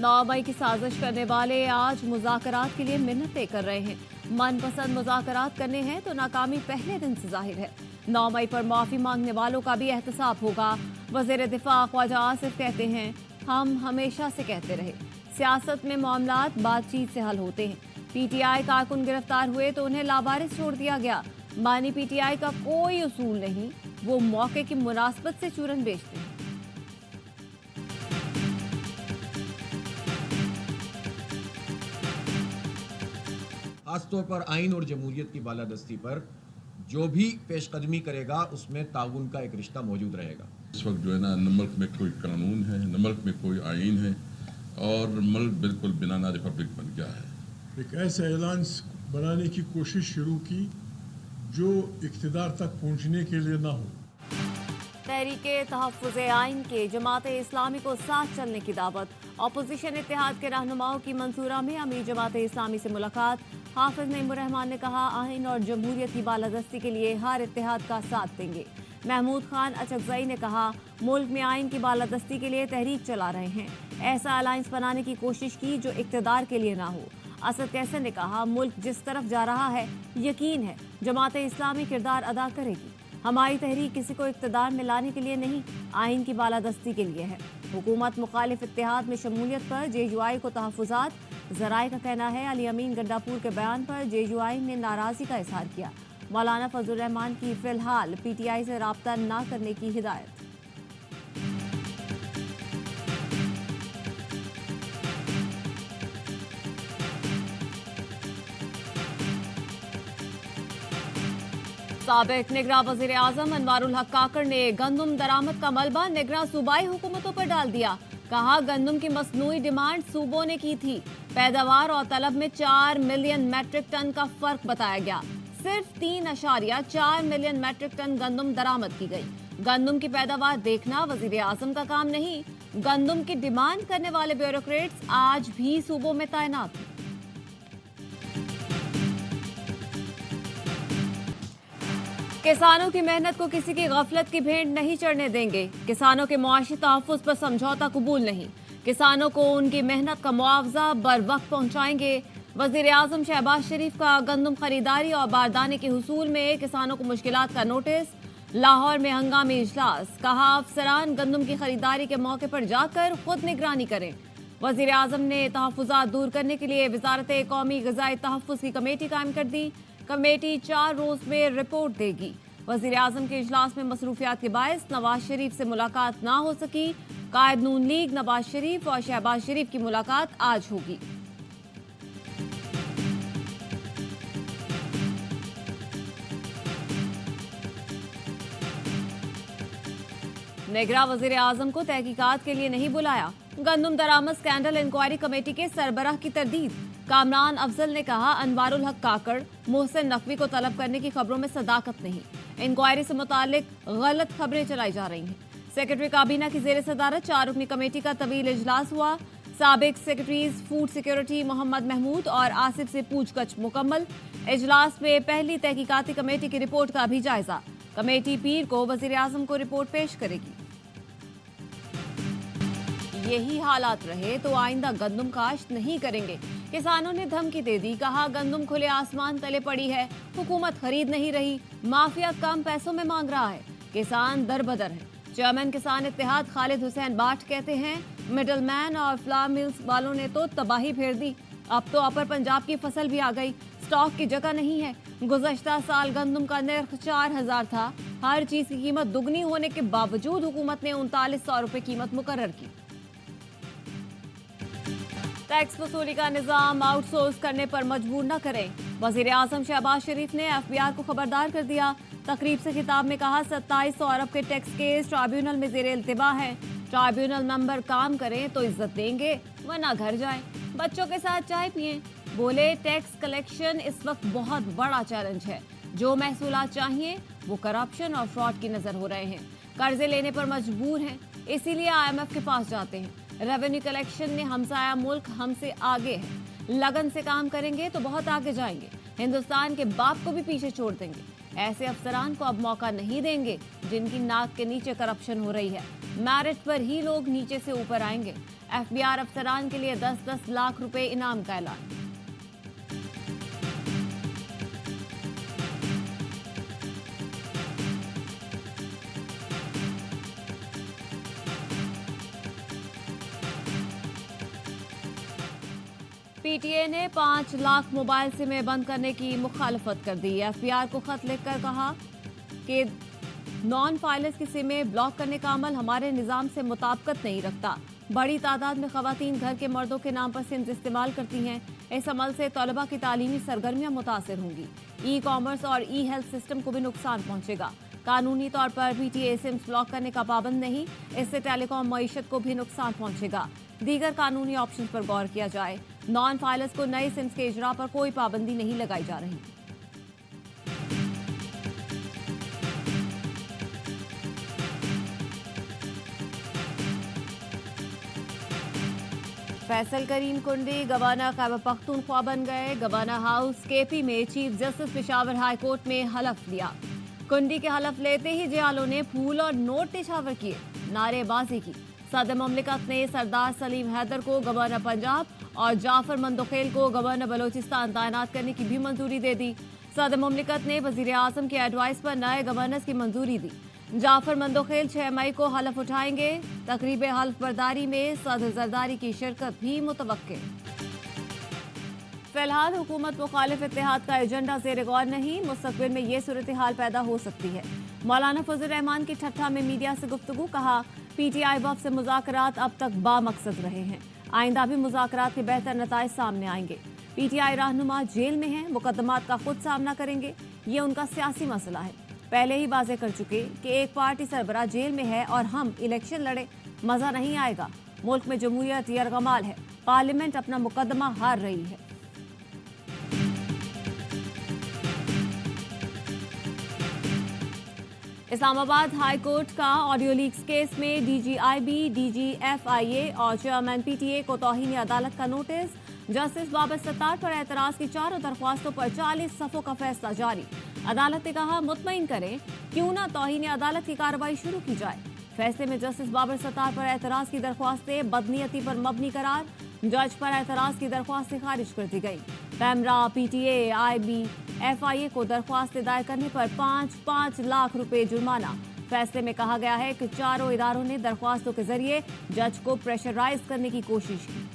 9 मई की साजिश करने वाले आज मुज़ाकरात के लिए मिन्नतें कर रहे हैं। मनपसंद मुज़ाकरात करने हैं तो नाकामी पहले दिन से जाहिर है। 9 मई पर माफ़ी मांगने वालों का भी एहतसाब होगा। वज़ीर दिफा ख्वाजा आसिफ कहते हैं, हम हमेशा से कहते रहे सियासत में मामलात बातचीत से हल होते हैं। पीटीआई कारकुन गिरफ्तार हुए तो उन्हें लावारिस छोड़ दिया गया। मानी पीटीआई का कोई उसूल नहीं, वो मौके की मुनासबत से चूरन बेचते हैं। खासतौर पर आइन और जमहूरियत की बालादस्ती पर जो भी पेशकदमी करेगा उसमें ताउन का एक रिश्ता मौजूद रहेगा। इस वक्त जो है ना, न मुल्क में कोई कानून है, न मुल्क में कोई आइन है और मुल्क बिल्कुल बिनाना रिपब्लिक बन गया है। एक ऐसा ऐलान बनाने की कोशिश शुरू की जो इक़्तिदार तक पहुंचने के लिए ना हो। तहरीके तहफ़्फ़ुज़ आइन के जमात इस्लामी को साथ चलने की दावत। अपोजिशन इत्तेहाद के रहनुमाओं की मंसूरा में अमीर जमात इस्लामी से मुलाकात। हाफिज नईमुर रहमान ने कहा, आइन और जमहूरियत की बालादस्ती के लिए हर इत्तेहाद का साथ देंगे। महमूद खान अचकज़ई ने कहा, मुल्क में आइन की बालादस्ती के लिए तहरीक चला रहे हैं। ऐसा अलायंस बनाने की कोशिश की जो इक़्तिदार के लिए ना हो। असद कैसर ने कहा, मुल्क जिस तरफ जा रहा है यकीन है जमात इस्लामी किरदार अदा करेगी। हमारी तहरीक किसी को इक़्तिदार में लाने के लिए नहीं, आइन की बालादस्ती के लिए है। हुकूमत मुखालिफ इत्तेहाद में शमूलियत पर जेयूआई को तहफ़्फ़ुज़ात। ज़राए का कहना है, अली अमीन गंडापुर के बयान पर जेयूआई ने नाराज़गी का इज़हार किया। मौलाना फजलुर रहमान की फ़िलहाल पीटीआई से राब्ता न करने की हिदायत। साबिक निगरां वज़ीर आज़म अनवारुल हक काकड़ ने गंदम दरामद का मलबा निगरां सूबाई हुकूमतों पर डाल दिया। कहा, गंदम की मसनूई डिमांड सूबों ने की थी। पैदावार और तलब में 4 मिलियन मैट्रिक टन का फर्क बताया गया। सिर्फ 3.4 मिलियन मैट्रिक टन गंदम दरामद की गई। गंदम की पैदावार देखना वज़ीर आज़म का काम नहीं। गंदम की डिमांड करने वाले ब्यूरोक्रेट्स आज भी सूबों में तैनात हैं। किसानों की मेहनत को किसी की गफलत की भेंट नहीं चढ़ने देंगे। किसानों के मुआशी तहफ़्फ़ुज़ पर समझौता कबूल नहीं। किसानों को उनकी मेहनत का मुआवजा बर वक्त पहुँचाएंगे। वज़ीर आज़म शहबाज शरीफ का गंदम खरीदारी और बारदाने के हुसूल में किसानों को मुश्किलात का नोटिस। लाहौर में हंगामी इजलास। कहा, अफसरान गंदम की खरीदारी के मौके पर जाकर खुद निगरानी करें। वज़ीर आज़म ने तहफ़्फ़ुज़ात दूर करने के लिए वज़ारत कौमी ग़िज़ाई तहफ़्फ़ुज़ की कमेटी कायम कर दी। कमेटी 4 रोज़ में रिपोर्ट देगी। वज़ीर आज़म के इजलास में मसरूफियात के बायस नवाज शरीफ से मुलाकात ना हो सकी। कायद नून लीग नवाज शरीफ और शहबाज शरीफ की मुलाकात आज होगी। निगरां वज़ीर आज़म को तहकीकात के लिए नहीं बुलाया। गंदम दरामद स्कैंडल इंक्वायरी कमेटी के सरबराह की तरदीद। कामरान अफजल ने कहा, अनवारुल हक काकड़ मोहसिन नकवी को तलब करने की खबरों में सदाकत नहीं। इंक्वायरी से मुतालिक गलत खबरें चलाई जा रही हैं। सेक्रेटरी काबीना की जेर सदारत 4 रुकनी कमेटी का तवील इजलास हुआ। साबिक secretaries food security Mohammad Mahmood और आसिफ से पूछगछ मुकम्मल। इजलास में पहली तहकीकाती कमेटी की रिपोर्ट का भी जायजा। कमेटी पीर को वज़ीर आज़म को रिपोर्ट पेश करेगी। यही हालात रहे तो आइंदा गंदम काश्त नहीं करेंगे। किसानों ने धमकी दे दी। कहा, गंदम खुले आसमान तले पड़ी है, हुकूमत खरीद नहीं रही, माफिया कम पैसों में मांग रहा है, किसान दरबदर है। चेयरमैन किसान इत्तेहाद खालिद हुसैन बाट कहते हैं, मिडल मैन और फ्लावर मिल्स वालों ने तो तबाही फेर दी। अब तो अपर पंजाब की फसल भी आ गई, स्टॉक की जगह नहीं है। गुज़श्ता साल गंदम का निर्ख 4000 था। हर चीज की कीमत दुगनी होने के बावजूद हुकूमत ने 3900 रुपए कीमत मुकर्रर की। टैक्स वसूली का निजाम आउटसोर्स करने पर मजबूर न करें। वज़ीर आज़म शहबाज शरीफ ने FBI को खबरदार कर दिया। तकरीब से खिताब में कहा, 2700 अरब के टैक्स केस ट्राइब्यूनल में ज़ेर इल्तिबा है। ट्राइब्यूनल मेंबर काम करें तो इज्जत देंगे, वरना घर जाएं, बच्चों के साथ चाय पिएं। बोले, टैक्स कलेक्शन इस वक्त बहुत बड़ा चैलेंज है। जो महसूलात चाहिए वो करप्शन और फ्रॉड की नजर हो रहे हैं। कर्जे लेने पर मजबूर हैं, इसीलिए IMF के पास जाते हैं। रेवेन्यू कलेक्शन में हमसाया मुल्क हमसे आगे है। लगन से काम करेंगे तो बहुत आगे जाएंगे। हिंदुस्तान के बाप को भी पीछे छोड़ देंगे। ऐसे अफसरान को अब मौका नहीं देंगे जिनकी नाक के नीचे करप्शन हो रही है। मेरिट पर ही लोग नीचे से ऊपर आएंगे। एफबीआर अफसरान के लिए 10-10 लाख रुपए इनाम का ऐलान। पीटीए ने 5 लाख मोबाइल सिमें बंद करने की मुखालफत कर दी। एफबीआर को खत लिखकर कहा कि नॉन फाइलर्स की सिमें ब्लॉक करने का अमल हमारे निज़ाम से मुताबिकत नहीं रखता। बड़ी तादाद में खवातीन घर के मर्दों के नाम पर सिम्स इस्तेमाल करती हैं। इस अमल से तलबा की तालीमी सरगर्मियां मुतासर होंगी। ई कॉमर्स और ई हेल्थ सिस्टम को भी नुकसान पहुंचेगा। कानूनी तौर पर पीटीए सिम्स ब्लॉक करने का पाबंद नहीं, इससे टेलीकॉम मईशत को भी नुकसान पहुंचेगा। दीगर कानूनी ऑप्शन पर गौर किया जाए। नॉन फाइलर्स को नए सिम्स के इजरा पर कोई पाबंदी नहीं लगाई जा रही। फैसल करीम कुंडी गवर्नर खैबर पख्तूनख्वा बन गए। गवर्नर हाउस केपी में chief justice Peshawar high court में हलफ लिया। कुंडी के हलफ लेते ही जियालों ने फूल और नोट निछावर किए, नारेबाजी की। सदर मुमलिकत ने सरदार सलीम हैदर को गवर्नर पंजाब और जाफर मंदोखेल को गवर्नर बलोचिस्तान तैनात करने की भी मंजूरी दे दी। सदर मुमलिकत ने वजीर आजम के एडवाइस पर नए गवर्नर्स की मंजूरी दी। जाफर मंदोखेल 6 मई को हलफ उठाएंगे। तकरीब हल्फ बर्दारी में सदर जरदारी की शिरकत भी मुतवक्के। फिलहाल हुकूमत मुखालिफ इत्तेहाद का एजेंडा जेर गौर नहीं। मुस्तकबिल में ये सूरत हाल पैदा हो सकती है। मौलाना फजल रहमान की ठट्ठा में मीडिया से गुफ्तगू, कहा पीटीआई वफ से मुज़ाकरात अब तक बामकसद रहे हैं, आइंदा भी मुज़ाकरात के बेहतर नताइज सामने आएंगे। पीटीआई रहनुमा जेल में हैं, मुकदमात का खुद सामना करेंगे, ये उनका सियासी मसला है। पहले ही वाज़ेह कर चुके कि एक पार्टी सरबराह जेल में है और हम इलेक्शन लड़े, मजा नहीं आएगा। मुल्क में जमहूरियत यरगमाल है, पार्लियामेंट अपना मुकदमा हार रही है। इस्लामाबाद हाई कोर्ट का ऑडियो लीक्स केस में डीजीआईबी, डीजीएफआईए और चेयरमैन पीटीए को तौहीन अदालत का नोटिस। जस्टिस बाबर सत्तार पर एतराज की 4 दरख्वास्तों पर 40 सफ़ों का फैसला जारी। अदालत ने कहा मुतमईन करें, क्यों ना तौहीन अदालत की कार्रवाई शुरू की जाए। फैसले में जस्टिस बाबर सत्तार पर एतराज की दरख्वास्तें बदनीयती पर मबनी करार। जज पर एतराज की दरख्वास्तें खारिज कर दी गई। पैमरा, पीटीए, आईबी, एफआईए को दरख्वास्तें दायर करने पर 5-5 लाख रुपए जुर्माना। फैसले में कहा गया है कि चारों इदारों ने दरख्वास्तों के जरिए जज को प्रेशराइज करने की कोशिश की।